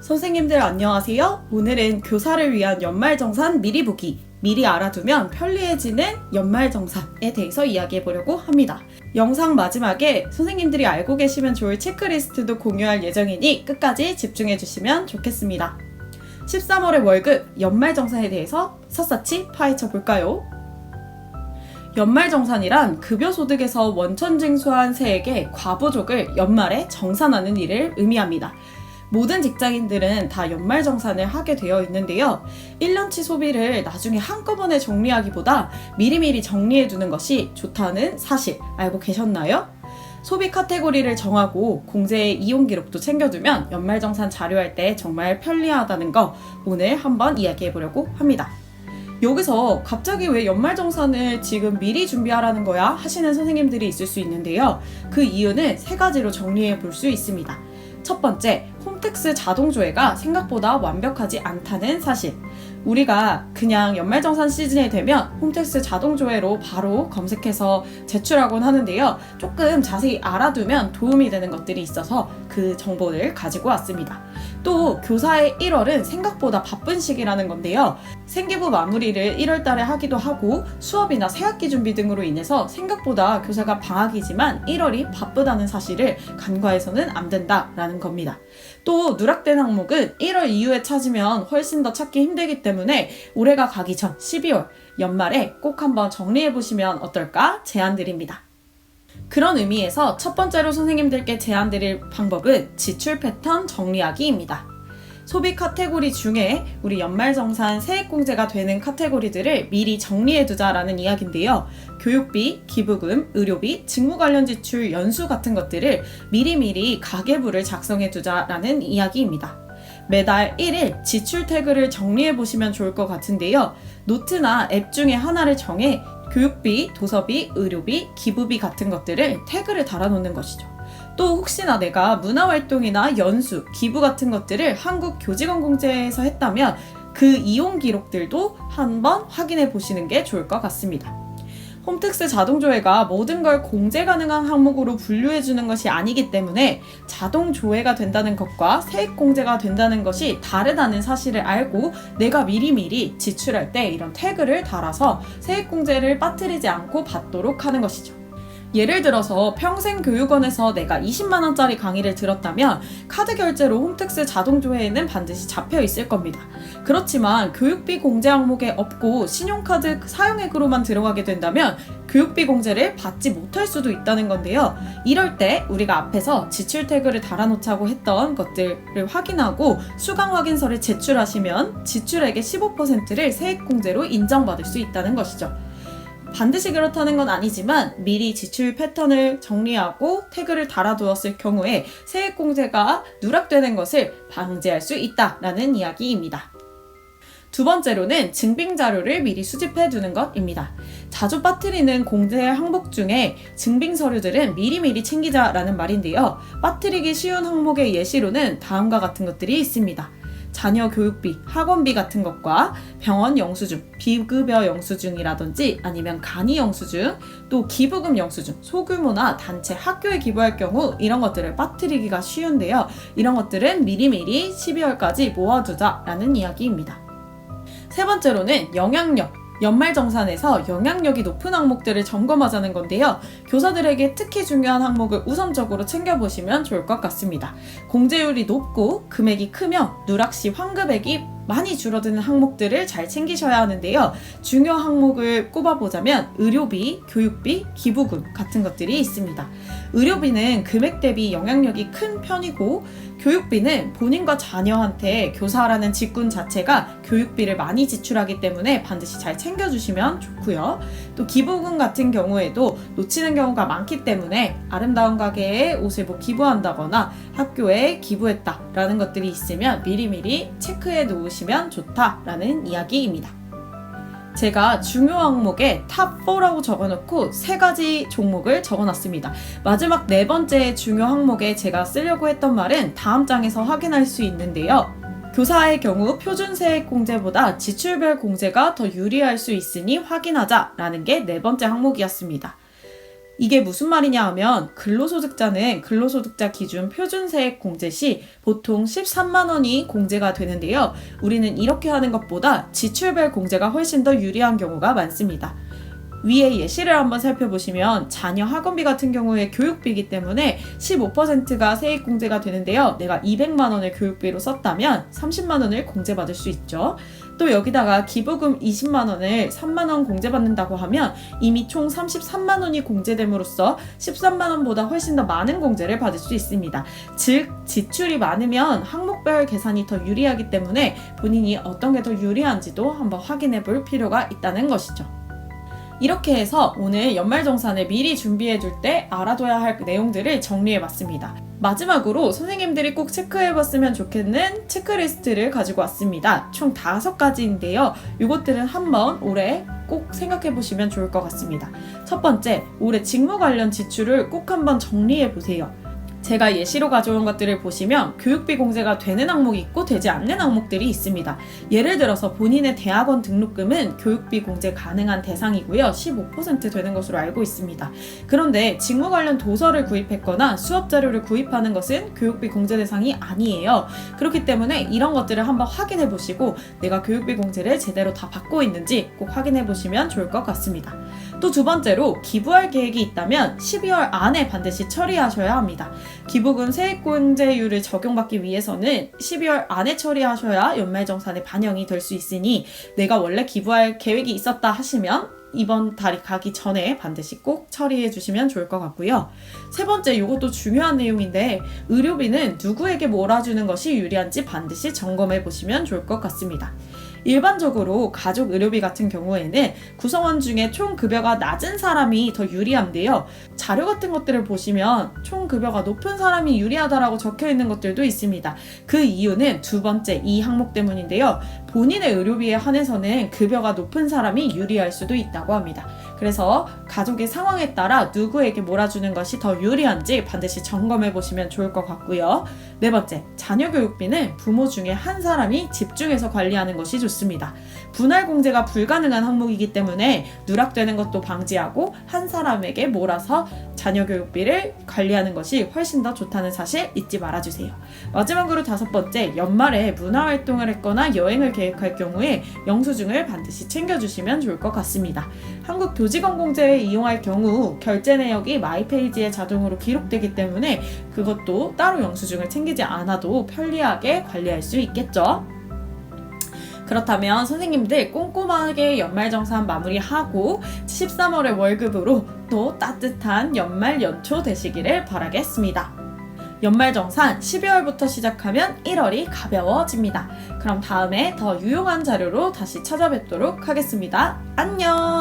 선생님들 안녕하세요. 오늘은 교사를 위한 연말정산 미리 보기, 미리 알아두면 편리해지는 연말정산에 대해서 이야기해 보려고 합니다. 영상 마지막에 선생님들이 알고 계시면 좋을 체크리스트도 공유할 예정이니 끝까지 집중해 주시면 좋겠습니다. 13월의 월급, 연말정산에 대해서 샅샅이 파헤쳐 볼까요? 연말정산이란 급여소득에서 원천징수한 세액의 과부족을 연말에 정산하는 일을 의미합니다. 모든 직장인들은 다 연말정산을 하게 되어 있는데요. 1년치 소비를 나중에 한꺼번에 정리하기보다 미리미리 정리해두는 것이 좋다는 사실 알고 계셨나요? 소비 카테고리를 정하고 공제의 이용 기록도 챙겨두면 연말정산 자료할 때 정말 편리하다는 거 오늘 한번 이야기해 보려고 합니다. 여기서 갑자기 왜 연말정산을 지금 미리 준비하라는 거야? 하시는 선생님들이 있을 수 있는데요. 그 이유는 세 가지로 정리해 볼 수 있습니다. 첫 번째, 홈택스 자동조회가 생각보다 완벽하지 않다는 사실. 우리가 그냥 연말정산 시즌이 되면 홈택스 자동조회로 바로 검색해서 제출하곤 하는데요. 조금 자세히 알아두면 도움이 되는 것들이 있어서 그 정보를 가지고 왔습니다. 또 교사의 1월은 생각보다 바쁜 시기라는 건데요. 생기부 마무리를 1월 달에 하기도 하고 수업이나 새학기 준비 등으로 인해서 생각보다 교사가 방학이지만 1월이 바쁘다는 사실을 간과해서는 안 된다라는 겁니다. 또 누락된 항목은 1월 이후에 찾으면 훨씬 더 찾기 힘들기 때문에 올해가 가기 전 12월 연말에 꼭 한번 정리해 보시면 어떨까 제안드립니다. 그런 의미에서 첫 번째로 선생님들께 제안드릴 방법은 지출 패턴 정리하기입니다. 소비 카테고리 중에 우리 연말정산 세액공제가 되는 카테고리들을 미리 정리해두자라는 이야기인데요. 교육비, 기부금, 의료비, 직무 관련 지출, 연수 같은 것들을 미리미리 가계부를 작성해두자라는 이야기입니다. 매달 1일 지출 태그를 정리해보시면 좋을 것 같은데요. 노트나 앱 중에 하나를 정해 교육비, 도서비, 의료비, 기부비 같은 것들을 태그를 달아놓는 것이죠. 또 혹시나 내가 문화활동이나 연수, 기부 같은 것들을 한국교직원공제에서 했다면 그 이용 기록들도 한번 확인해 보시는 게 좋을 것 같습니다. 홈택스 자동조회가 모든 걸 공제 가능한 항목으로 분류해 주는 것이 아니기 때문에 자동조회가 된다는 것과 세액공제가 된다는 것이 다르다는 사실을 알고 내가 미리미리 지출할 때 이런 태그를 달아서 세액공제를 빠뜨리지 않고 받도록 하는 것이죠. 예를 들어서 평생교육원에서 내가 20만원짜리 강의를 들었다면 카드 결제로 홈택스 자동조회에는 반드시 잡혀 있을 겁니다. 그렇지만 교육비 공제 항목에 없고 신용카드 사용액으로만 들어가게 된다면 교육비 공제를 받지 못할 수도 있다는 건데요. 이럴 때 우리가 앞에서 지출 태그를 달아놓자고 했던 것들을 확인하고 수강 확인서를 제출하시면 지출액의 15%를 세액공제로 인정받을 수 있다는 것이죠. 반드시 그렇다는 건 아니지만 미리 지출 패턴을 정리하고 태그를 달아두었을 경우에 세액공제가 누락되는 것을 방지할 수 있다라는 이야기입니다. 두 번째로는 증빙자료를 미리 수집해두는 것입니다. 자주 빠뜨리는 공제 항목 중에 증빙서류들은 미리미리 챙기자라는 말인데요. 빠뜨리기 쉬운 항목의 예시로는 다음과 같은 것들이 있습니다. 자녀 교육비, 학원비 같은 것과 병원 영수증, 비급여 영수증이라든지 아니면 간이 영수증, 또 기부금 영수증, 소규모나 단체 학교에 기부할 경우 이런 것들을 빠뜨리기가 쉬운데요. 이런 것들은 미리미리 12월까지 모아두자라는 이야기입니다. 세 번째로는 영향력. 연말정산에서 영향력이 높은 항목들을 점검하자는 건데요. 교사들에게 특히 중요한 항목을 우선적으로 챙겨보시면 좋을 것 같습니다. 공제율이 높고 금액이 크며 누락시 환급액이 많이 줄어드는 항목들을 잘 챙기셔야 하는데요. 중요 항목을 꼽아보자면 의료비, 교육비, 기부금 같은 것들이 있습니다. 의료비는 금액 대비 영향력이 큰 편이고 교육비는 본인과 자녀한테 교사라는 직군 자체가 교육비를 많이 지출하기 때문에 반드시 잘 챙겨주시면 좋고요. 또 기부금 같은 경우에도 놓치는 경우가 많기 때문에 아름다운 가게에 옷을 기부한다거나 학교에 기부했다라는 것들이 있으면 미리미리 체크해 놓으시면 좋다라는 이야기입니다. 제가 중요 항목에 탑4라고 적어놓고 3가지 종목을 적어놨습니다. 마지막 4번째 중요 항목에 제가 쓰려고 했던 말은 다음 장에서 확인할 수 있는데요. 교사의 경우 표준세액 공제보다 지출별 공제가 더 유리할 수 있으니 확인하자라는 게 4번째 항목이었습니다. 이게 무슨 말이냐 하면 근로소득자는 근로소득자 기준 표준세액 공제 시 보통 13만 원이 공제가 되는데요. 우리는 이렇게 하는 것보다 지출별 공제가 훨씬 더 유리한 경우가 많습니다. 위에 예시를 한번 살펴보시면 자녀 학원비 같은 경우에 교육비이기 때문에 15%가 세액 공제가 되는데요. 내가 200만 원을 교육비로 썼다면 30만 원을 공제받을 수 있죠. 또 여기다가 기부금 20만 원을 3만 원 공제받는다고 하면 이미 총 33만 원이 공제됨으로써 13만 원보다 훨씬 더 많은 공제를 받을 수 있습니다. 즉 지출이 많으면 항목별 계산이 더 유리하기 때문에 본인이 어떤 게 더 유리한지도 한번 확인해 볼 필요가 있다는 것이죠. 이렇게 해서 오늘 연말정산을 미리 준비해줄 때 알아둬야 할 내용들을 정리해봤습니다. 마지막으로 선생님들이 꼭 체크해봤으면 좋겠는 체크리스트를 가지고 왔습니다. 총 5가지인데요. 이것들은 한번 올해 꼭 생각해보시면 좋을 것 같습니다. 첫 번째, 올해 직무 관련 지출을 꼭 한번 정리해보세요. 제가 예시로 가져온 것들을 보시면 교육비 공제가 되는 항목이 있고 되지 않는 항목들이 있습니다. 예를 들어서 본인의 대학원 등록금은 교육비 공제 가능한 대상이고요. 15% 되는 것으로 알고 있습니다. 그런데 직무 관련 도서를 구입했거나 수업 자료를 구입하는 것은 교육비 공제 대상이 아니에요. 그렇기 때문에 이런 것들을 한번 확인해 보시고 내가 교육비 공제를 제대로 다 받고 있는지 꼭 확인해 보시면 좋을 것 같습니다. 또 두 번째로 기부할 계획이 있다면 12월 안에 반드시 처리하셔야 합니다. 기부금 세액공제율을 적용받기 위해서는 12월 안에 처리하셔야 연말정산에 반영이 될 수 있으니 내가 원래 기부할 계획이 있었다 하시면 이번 달이 가기 전에 반드시 꼭 처리해 주시면 좋을 것 같고요. 세 번째, 이것도 중요한 내용인데 의료비는 누구에게 몰아주는 것이 유리한지 반드시 점검해 보시면 좋을 것 같습니다. 일반적으로 가족 의료비 같은 경우에는 구성원 중에 총 급여가 낮은 사람이 더 유리한데요. 자료 같은 것들을 보시면 총 급여가 높은 사람이 유리하다라고 적혀 있는 것들도 있습니다. 그 이유는 두 번째 이 항목 때문인데요. 본인의 의료비에 한해서는 급여가 높은 사람이 유리할 수도 있다고 합니다. 그래서 가족의 상황에 따라 누구에게 몰아주는 것이 더 유리한지 반드시 점검해 보시면 좋을 것 같고요. 네 번째, 자녀 교육비는 부모 중에 한 사람이 집중해서 관리하는 것이 좋습니다. 분할 공제가 불가능한 항목이기 때문에 누락되는 것도 방지하고 한 사람에게 몰아서 자녀 교육비를 관리하는 것이 훨씬 더 좋다는 사실 잊지 말아주세요. 마지막으로 다섯 번째, 연말에 문화활동을 했거나 여행을 계획할 경우에 영수증을 반드시 챙겨주시면 좋을 것 같습니다. 한국교직원공제를 이용할 경우 결제 내역이 마이페이지에 자동으로 기록되기 때문에 그것도 따로 영수증을 챙기지 않아도 편리하게 관리할 수 있겠죠. 그렇다면 선생님들 꼼꼼하게 연말정산 마무리하고 13월의 월급으로 또 따뜻한 연말 연초 되시기를 바라겠습니다. 연말정산 12월부터 시작하면 1월이 가벼워집니다. 그럼 다음에 더 유용한 자료로 다시 찾아뵙도록 하겠습니다. 안녕!